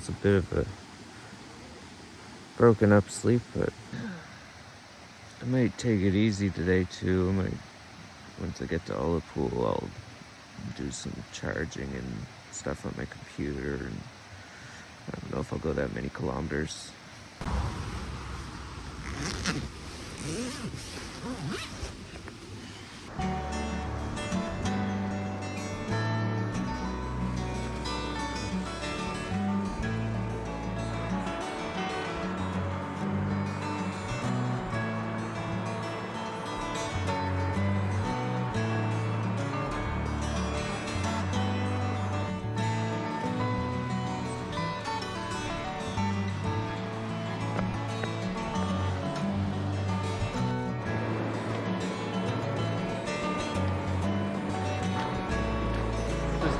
was a bit of a broken up sleep, but I might take it easy today too. Once I get to Ullapool, I'll do some charging and stuff on my computer, and I don't know if I'll go that many kilometers.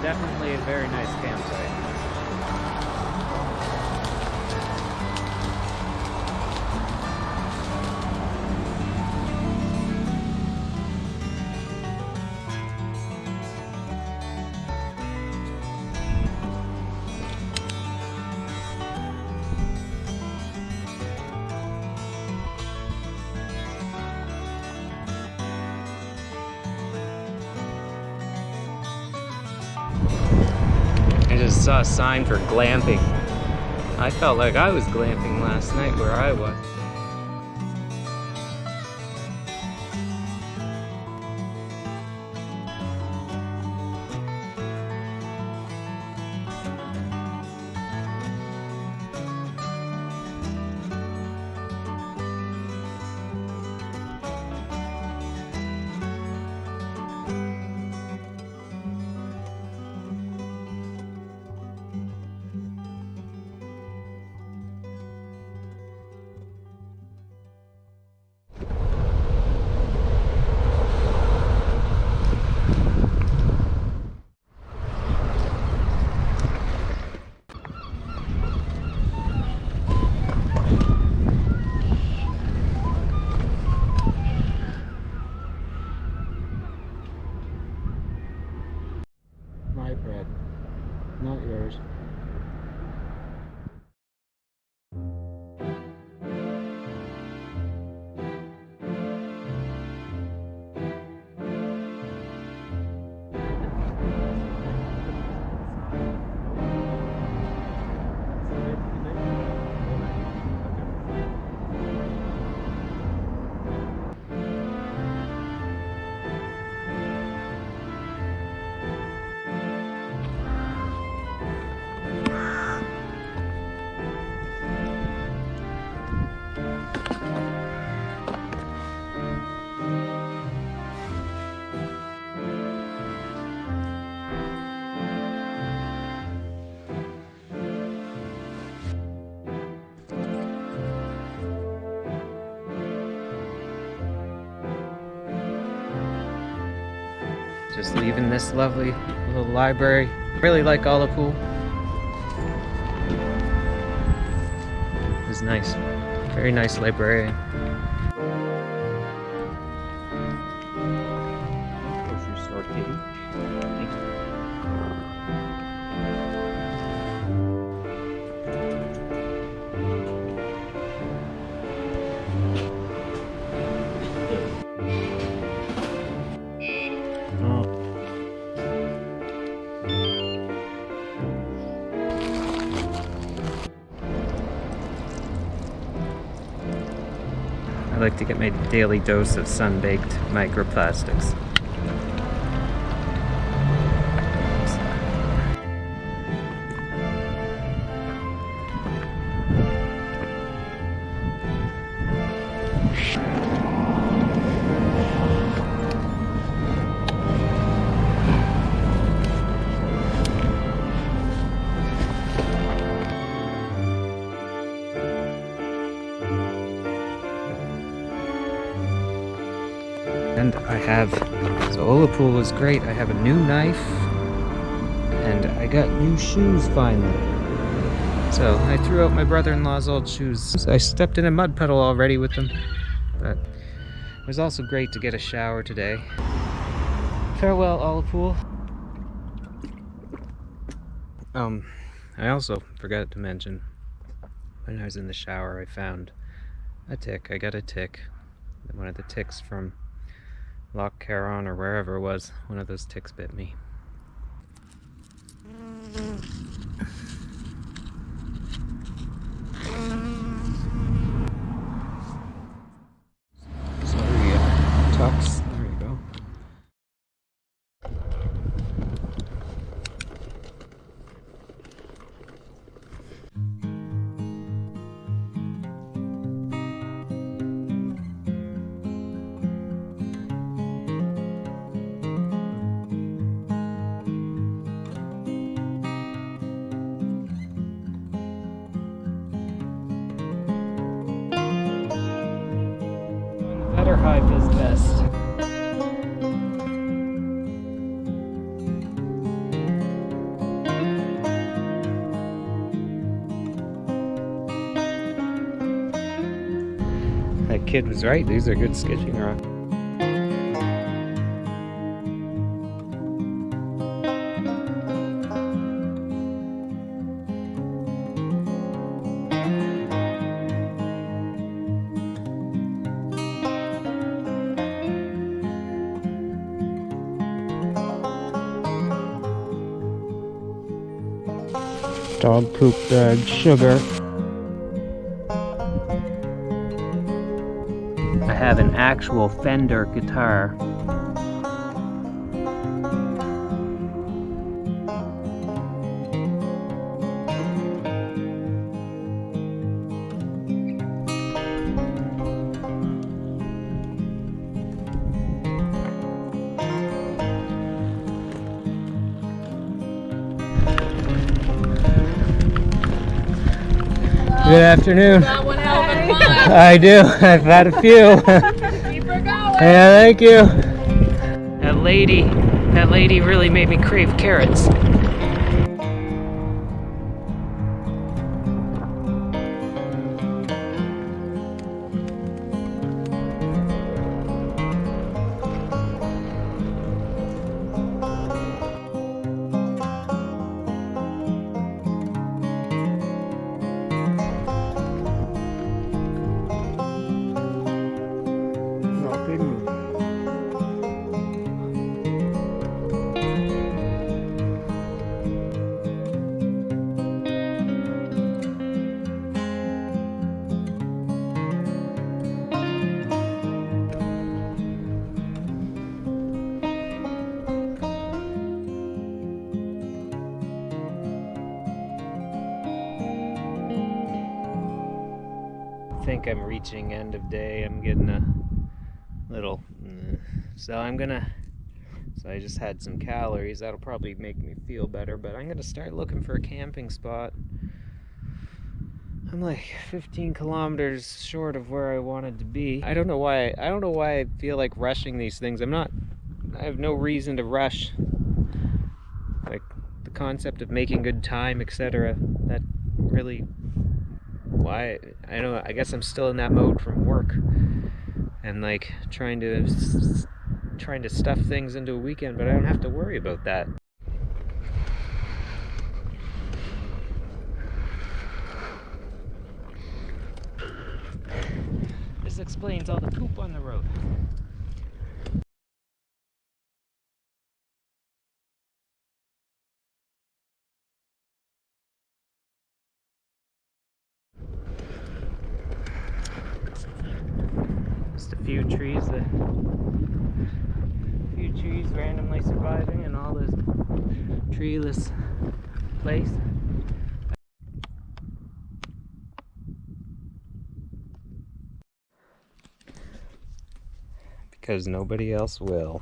Definitely a very nice campsite. I just saw a sign for glamping. I felt like I was glamping last night where I was. My bread, not yours. Just leaving this lovely little library. Really like Ullapool. It's nice. Very nice librarian. Grocery store kitty. Thank you. I like to get my daily dose of sun-baked microplastics. And I have, so Ullapool was great. I have a new knife, and I got new shoes finally. So I threw out my brother-in-law's old shoes. I stepped in a mud puddle already with them, but it was also great to get a shower today. Farewell, Ullapool. I also forgot to mention, when I was in the shower, I found a tick. I got a tick. One of the ticks from Lochinver or wherever it was, one of those ticks bit me. Sorry, Tux. There you go. Better hive is best. That kid was right, these are good sketching rocks. Dog poop bag sugar. I have an actual Fender guitar. Good afternoon. Got one hell of a fun. I do. I've had a few. Keep her going. Yeah, thank you. That lady really made me crave carrots. I think I'm reaching end of day. I'm getting a little so I just had some calories. That'll probably make me feel better, but I'm gonna start looking for a camping spot. I'm like 15 kilometers short of where I wanted to be. I don't know why I feel like rushing these things. I have no reason to rush. Like the concept of making good time, etc. That really why I guess I'm still in that mode from work and like trying to stuff things into a weekend, but I don't have to worry about that. This explains all the poop on the road. Just a few trees randomly surviving in all this treeless place. Because nobody else will.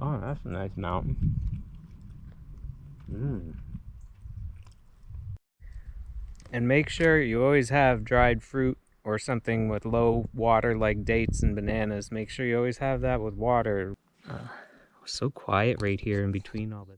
Oh, that's a nice mountain. And make sure you always have dried fruit or something with low water like dates and bananas. Make sure you always have that with water. It was so quiet right here in between all this.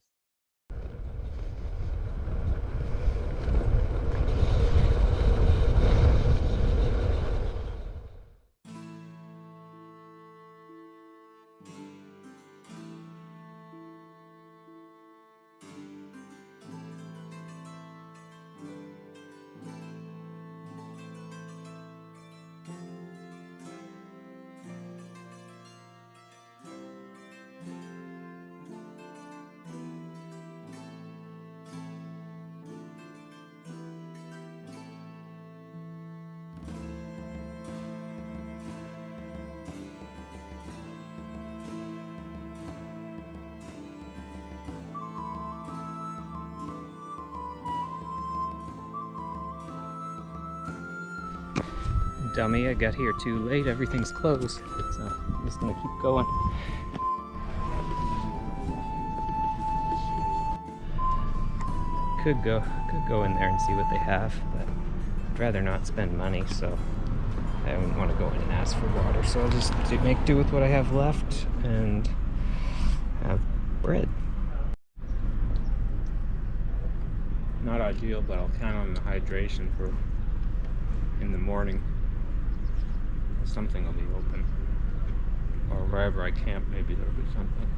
Dummy, I got here too late. Everything's closed. So I'm just gonna keep going. Could go in there and see what they have, but I'd rather not spend money, so I don't want to go in and ask for water. So I'll just make do with what I have left and have bread. Not ideal, but I'll count on the hydration for in the morning. Something will be open, or wherever I camp, maybe there'll be something.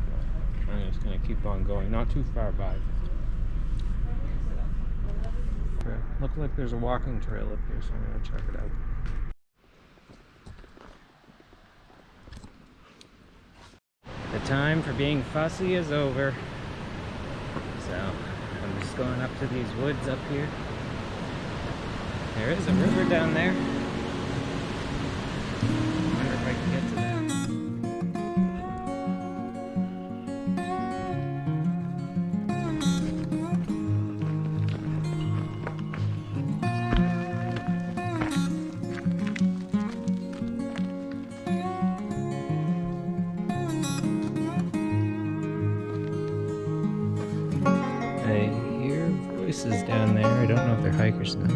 I'm just gonna keep on going, not too far by. Looks like there's a walking trail up here, so I'm gonna check it out. The time for being fussy is over. So I'm just going up to these woods up here. There is a river down there. I wonder if I can get to that. I hear voices down there. I don't know if they're hikers now.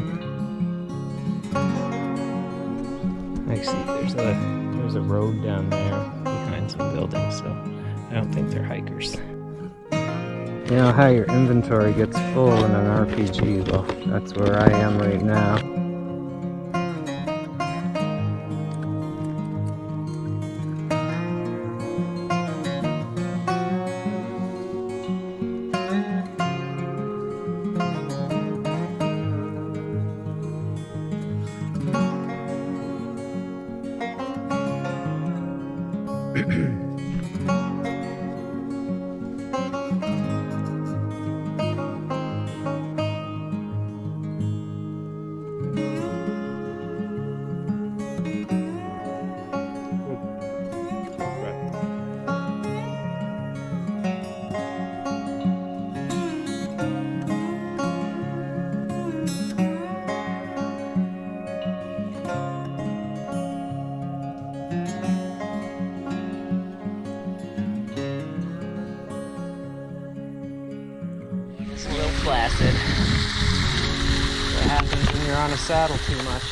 I see there's a road down there behind some buildings, so I don't think they're hikers. You know how your inventory gets full in an RPG? Well, that's where I am right now. It's a little placid. What happens when you're on a saddle too much?